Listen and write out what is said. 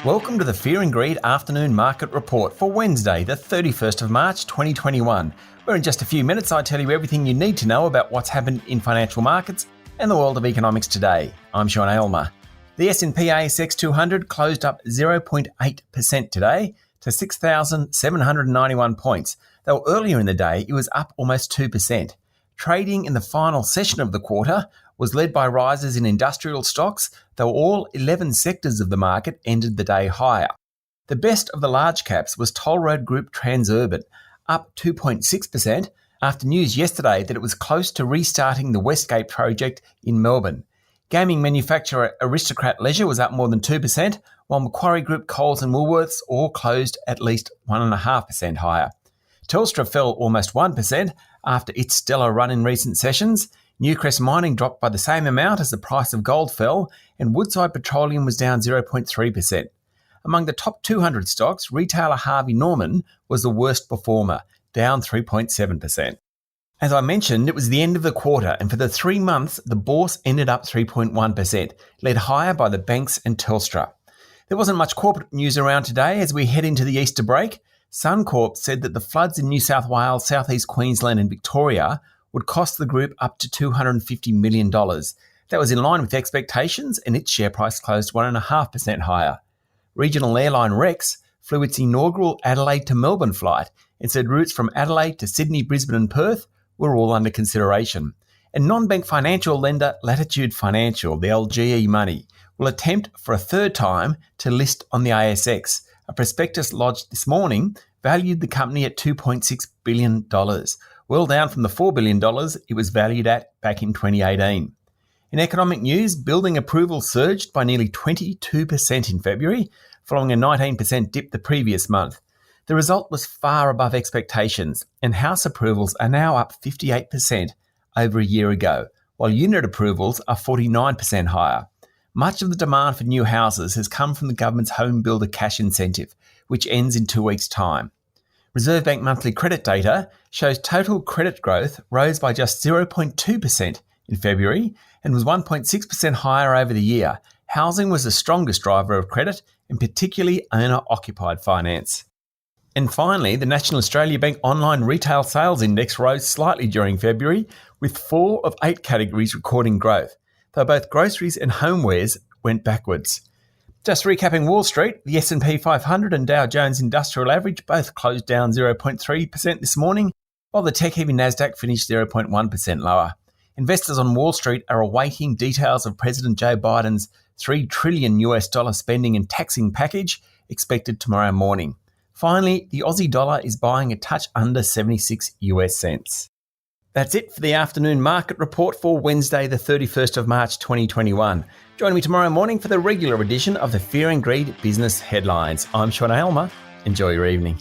Welcome to the Fear and Greed Afternoon Market Report for Wednesday, the 31st of March 2021, where in just a few minutes I tell you everything you need to know about what's happened in financial markets and the world of economics today. I'm Sean Aylmer. The S&P ASX 200 closed up 0.8% today to 6,791 points, though earlier in the day it was up almost 2%. Trading in the final session of the quarter was led by rises in industrial stocks, though all 11 sectors of the market ended the day higher. The best of the large caps was Toll Road Group Transurban, up 2.6% after news yesterday that it was close to restarting the Westgate project in Melbourne. Gaming manufacturer Aristocrat Leisure was up more than 2%, while Macquarie Group, Coles and Woolworths all closed at least 1.5% higher. Telstra fell almost 1% after its stellar run in recent sessions. Newcrest Mining dropped by the same amount as the price of gold fell, and Woodside Petroleum was down 0.3%. Among the top 200 stocks, retailer Harvey Norman was the worst performer, down 3.7%. As I mentioned, it was the end of the quarter, and for the 3 months, the bourse ended up 3.1%, led higher by the banks and Telstra. There wasn't much corporate news around today as we head into the Easter break. Suncorp said that the floods in New South Wales, South East Queensland and Victoria would cost the group up to $250 million. That was in line with expectations, and its share price closed 1.5% higher. Regional airline Rex flew its inaugural Adelaide to Melbourne flight and said routes from Adelaide to Sydney, Brisbane and Perth were all under consideration. And non-bank financial lender Latitude Financial, the LGE money, will attempt for a third time to list on the ASX. A prospectus lodged this morning valued the company at $2.6 billion, well down from the $4 billion it was valued at back in 2018. In economic news, building approval surged by nearly 22% in February, following a 19% dip the previous month. The result was far above expectations, and house approvals are now up 58% over a year ago, while unit approvals are 49% higher. Much of the demand for new houses has come from the government's home builder cash incentive, which ends in 2 weeks' time. Reserve Bank monthly credit data shows total credit growth rose by just 0.2% in February and was 1.6% higher over the year. Housing was the strongest driver of credit, and particularly owner-occupied finance. And finally, the National Australia Bank Online Retail Sales Index rose slightly during February, with 4 of 8 categories recording growth, though both groceries and homewares went backwards. Just recapping Wall Street, the S&P 500 and Dow Jones Industrial Average both closed down 0.3% this morning, while the tech-heavy Nasdaq finished 0.1% lower. Investors on Wall Street are awaiting details of President Joe Biden's $3 trillion spending and taxing package expected tomorrow morning. Finally, the Aussie dollar is buying a touch under 76 US cents. That's it for the afternoon market report for Wednesday, the 31st of March 2021. Join me tomorrow morning for the regular edition of the Fear and Greed Business Headlines. I'm Sean Aylmer. Enjoy your evening.